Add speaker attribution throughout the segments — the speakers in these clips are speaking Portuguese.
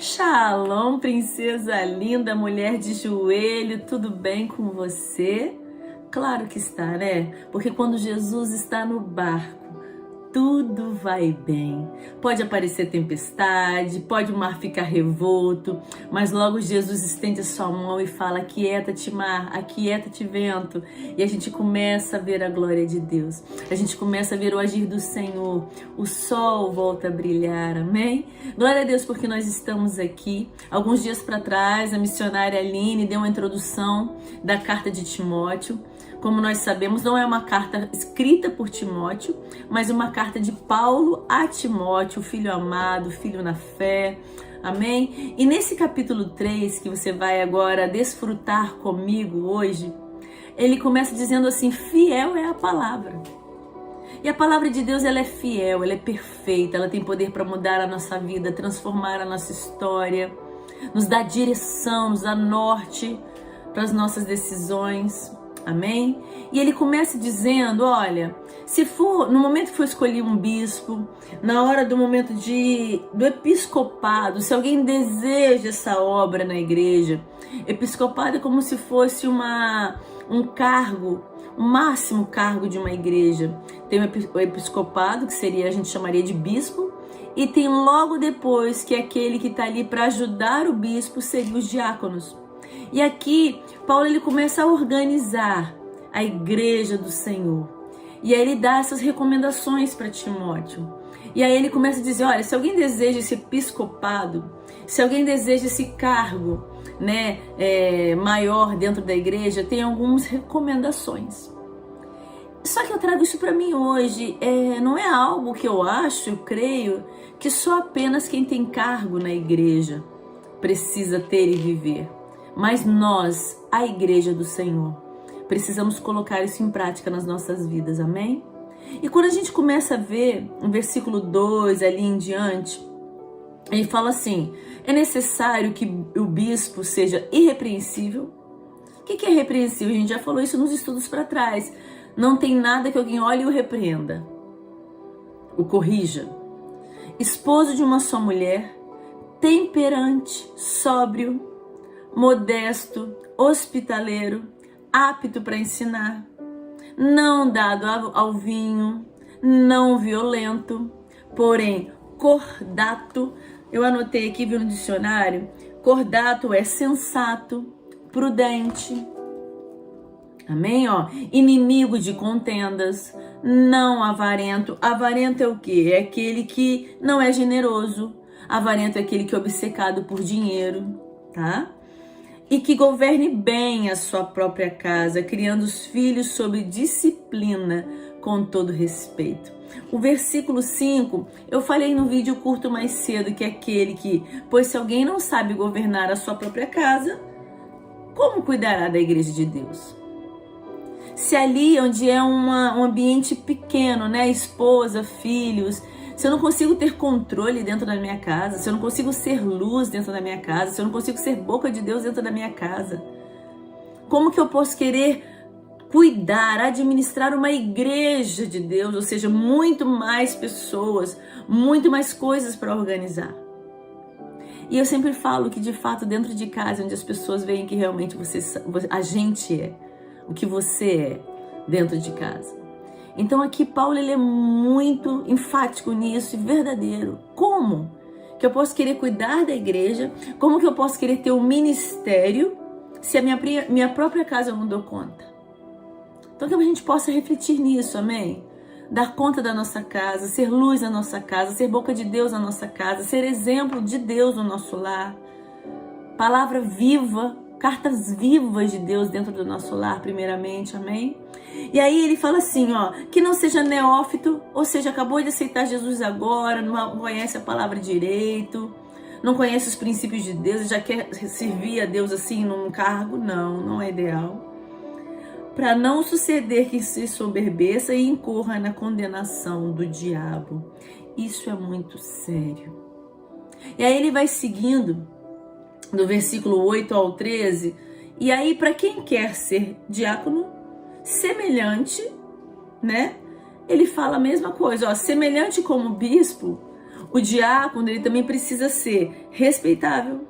Speaker 1: Shalom, princesa linda, mulher de joelho, tudo bem com você? Claro que está, né? Porque quando Jesus está no barco, tudo vai bem. Pode aparecer tempestade, pode o mar ficar revolto, mas logo Jesus estende a sua mão e fala: aquieta-te mar, aquieta-te vento. E a gente começa a ver a glória de Deus. A gente começa a ver o agir do Senhor. O sol volta a brilhar, amém? Glória a Deus porque nós estamos aqui. Alguns dias para trás, a missionária Aline deu uma introdução da carta de Timóteo. Como nós sabemos, não é uma carta escrita por Timóteo, mas uma carta de Paulo a Timóteo, filho amado, filho na fé, amém? E nesse capítulo 3, que você vai agora desfrutar comigo hoje, ele começa dizendo assim: fiel é a palavra. E a palavra de Deus, ela é fiel, ela é perfeita, ela tem poder para mudar a nossa vida, transformar a nossa história, nos dar direção, nos dar norte para as nossas decisões. Amém? E ele começa dizendo: olha, se for no momento que for escolher um bispo, na hora do momento do episcopado, se alguém deseja essa obra na igreja, episcopado é como se fosse um cargo, o máximo cargo de uma igreja. Tem o episcopado, que seria, a gente chamaria de bispo, e tem logo depois, que é aquele que está ali para ajudar o bispo, seria os diáconos. E aqui, Paulo ele começa a organizar a igreja do Senhor. E aí ele dá essas recomendações para Timóteo. E aí ele começa a dizer: olha, se alguém deseja esse episcopado, se alguém deseja esse cargo, né, maior dentro da igreja, tem algumas recomendações. Só que eu trago isso para mim hoje. Não é algo que eu acho, eu creio, que só apenas quem tem cargo na igreja precisa ter e viver. Mas nós, a igreja do Senhor, precisamos colocar isso em prática nas nossas vidas, amém? E quando a gente começa a ver no versículo 2 ali em diante, ele fala assim: é necessário que o bispo seja irrepreensível. O que é irrepreensível? A gente já falou isso nos estudos para trás. Não tem nada que alguém olhe e o repreenda, o corrija. Esposo de uma só mulher, temperante, sóbrio, modesto, hospitaleiro, apto para ensinar, não dado ao vinho, não violento, porém cordato. Eu anotei aqui, viu no dicionário, cordato é sensato, prudente, amém? Inimigo de contendas, não avarento. Avarento é o quê? É aquele que não é generoso. Avarento é aquele que é obcecado por dinheiro, tá? E que governe bem a sua própria casa, criando os filhos sob disciplina, com todo respeito. O versículo 5, eu falei no vídeo curto mais cedo, que é aquele que: pois se alguém não sabe governar a sua própria casa, como cuidará da igreja de Deus? Se ali onde é um ambiente pequeno, né, esposa, filhos, se eu não consigo ter controle dentro da minha casa, se eu não consigo ser luz dentro da minha casa, se eu não consigo ser boca de Deus dentro da minha casa, como que eu posso querer cuidar, administrar uma igreja de Deus, ou seja, muito mais pessoas, muito mais coisas para organizar? E eu sempre falo que, de fato, dentro de casa, onde as pessoas veem que realmente a gente é o que você é dentro de casa. Então aqui Paulo ele é muito enfático nisso e verdadeiro. Como que eu posso querer cuidar da igreja? Como que eu posso querer ter um ministério se a minha própria casa eu não dou conta? Então que a gente possa refletir nisso, amém? Dar conta da nossa casa, ser luz na nossa casa, ser boca de Deus na nossa casa, ser exemplo de Deus no nosso lar. Palavra viva, cartas vivas de Deus dentro do nosso lar, primeiramente, amém? E aí ele fala assim, que não seja neófito, ou seja, acabou de aceitar Jesus agora, não conhece a palavra direito, não conhece os princípios de Deus, já quer servir a Deus assim num cargo. Não é ideal. Para não suceder que se soberbeça e incorra na condenação do diabo. Isso é muito sério. E aí ele vai seguindo, do versículo 8 ao 13, e aí para quem quer ser diácono, semelhante, né? Ele fala a mesma coisa, semelhante como bispo, O diácono, ele também precisa ser respeitável,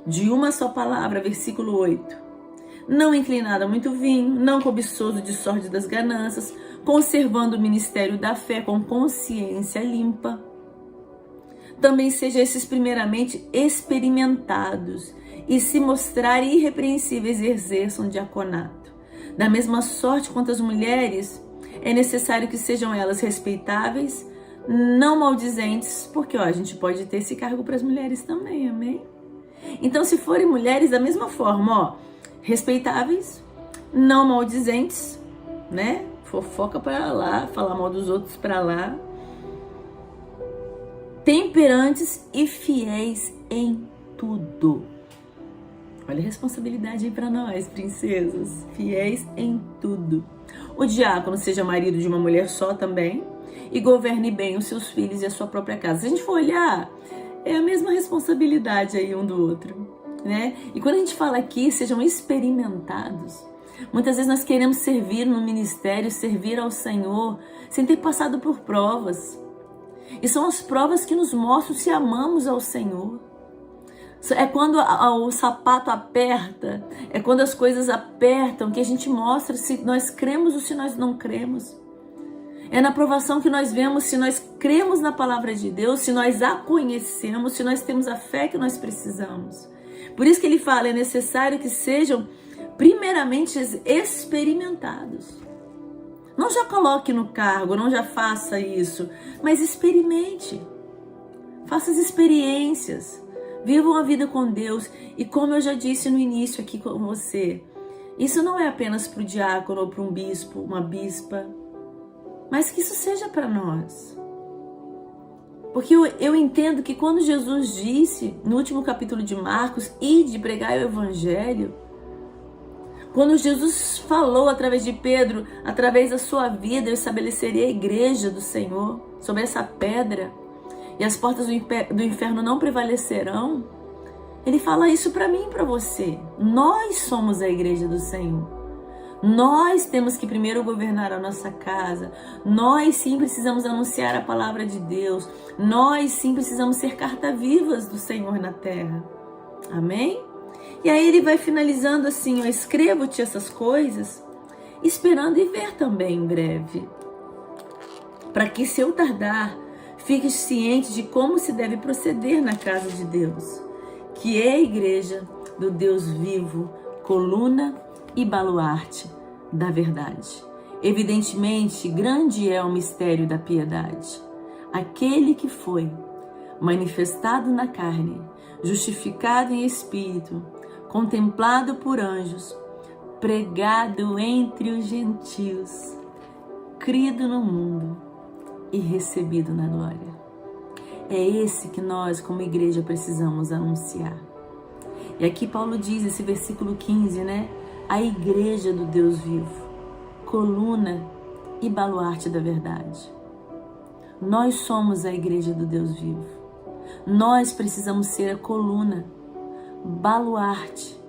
Speaker 1: de uma só palavra, versículo 8. Não inclinado a muito vinho, não cobiçoso de sórdidas ganâncias, conservando o ministério da fé com consciência limpa. Também sejam esses primeiramente experimentados e se mostrarem irrepreensíveis exerçam um diaconato. Da mesma sorte quanto as mulheres, é necessário que sejam elas respeitáveis, não maldizentes, porque a gente pode ter esse cargo para as mulheres também, amém? Então, se forem mulheres, da mesma forma, respeitáveis, não maldizentes, né? Fofoca para lá, falar mal dos outros para lá. Temperantes e fiéis em tudo. Olha a responsabilidade aí para nós, princesas. Fiéis em tudo. O diácono seja marido de uma mulher só também e governe bem os seus filhos e a sua própria casa. Se a gente for olhar, é a mesma responsabilidade aí um do outro, né? E quando a gente fala aqui, sejam experimentados. Muitas vezes nós queremos servir no ministério, servir ao Senhor, sem ter passado por provas. E são as provas que nos mostram se amamos ao Senhor. É quando o sapato aperta, é quando as coisas apertam que a gente mostra se nós cremos ou se nós não cremos. É na provação que nós vemos se nós cremos na palavra de Deus, se nós a conhecemos, se nós temos a fé que nós precisamos. Por isso que ele fala, é necessário que sejam primeiramente experimentados. Não já coloque no cargo, não já faça isso, mas experimente. Faça as experiências. Vivam a vida com Deus. E como eu já disse no início aqui com você, isso não é apenas para o diácono ou para um bispo, uma bispa, mas que isso seja para nós. Porque eu entendo que quando Jesus disse, no último capítulo de Marcos, ide pregar o evangelho, quando Jesus falou através de Pedro, através da sua vida, eu estabeleceria a igreja do Senhor sobre essa pedra e as portas do inferno não prevalecerão, ele fala isso para mim e para você. Nós somos a igreja do Senhor. Nós temos que primeiro governar a nossa casa. Nós sim precisamos anunciar a palavra de Deus. Nós sim precisamos ser carta-vivas do Senhor na terra. Amém? E aí ele vai finalizando assim, escrevo-te essas coisas, esperando e ver também em breve. Para que se eu tardar, fiques ciente de como se deve proceder na casa de Deus, que é a igreja do Deus vivo, coluna e baluarte da verdade. Evidentemente, grande é o mistério da piedade. Aquele que foi manifestado na carne, justificado em espírito, contemplado por anjos, pregado entre os gentios, crido no mundo e recebido na glória. É esse que nós, como igreja, precisamos anunciar. E aqui Paulo diz, esse versículo 15, né? A igreja do Deus vivo, coluna e baluarte da verdade. Nós somos a igreja do Deus vivo. Nós precisamos ser a coluna, baluarte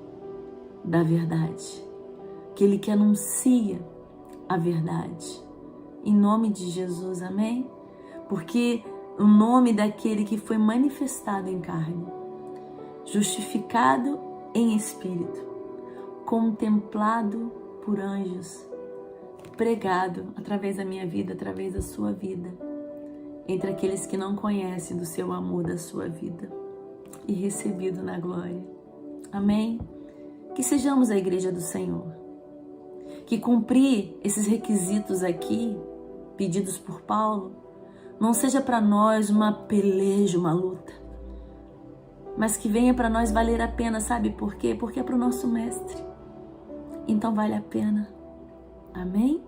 Speaker 1: da verdade. Aquele que anuncia a verdade. Em nome de Jesus, amém? Porque o nome daquele que foi manifestado em carne, justificado em espírito, contemplado por anjos, pregado através da minha vida, através da sua vida, entre aqueles que não conhecem do seu amor, da sua vida, e recebido na glória. Amém? Que sejamos a igreja do Senhor. Que cumprir esses requisitos aqui, pedidos por Paulo, não seja para nós uma peleja, uma luta, mas que venha para nós valer a pena, sabe por quê? Porque é para o nosso mestre. Então vale a pena. Amém?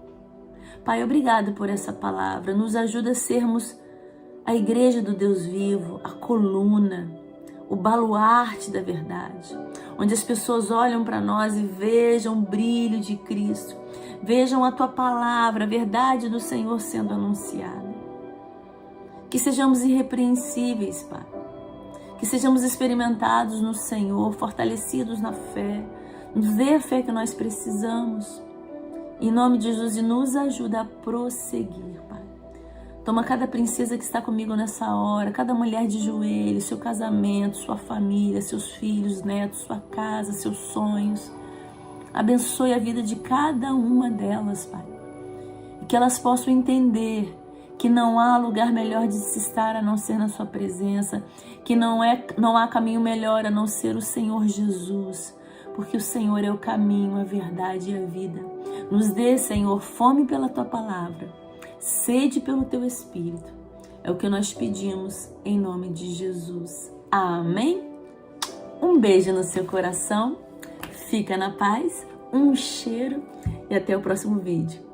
Speaker 1: Pai, obrigado por essa palavra. Nos ajuda a sermos a igreja do Deus vivo, a coluna, o baluarte da verdade, onde as pessoas olham para nós e vejam o brilho de Cristo, vejam a tua palavra, a verdade do Senhor sendo anunciada. Que sejamos irrepreensíveis, Pai. Que sejamos experimentados no Senhor, fortalecidos na fé, nos dê a fé que nós precisamos. Em nome de Jesus, e nos ajuda a prosseguir, Pai. Toma cada princesa que está comigo nessa hora, cada mulher de joelhos, seu casamento, sua família, seus filhos, netos, sua casa, seus sonhos. Abençoe a vida de cada uma delas, Pai. E que elas possam entender que não há lugar melhor de se estar a não ser na sua presença, que não há caminho melhor a não ser o Senhor Jesus, porque o Senhor é o caminho, a verdade e a vida. Nos dê, Senhor, fome pela tua palavra, sede pelo teu Espírito. É o que nós pedimos em nome de Jesus. Amém? Um beijo no seu coração, fica na paz, um cheiro e até o próximo vídeo.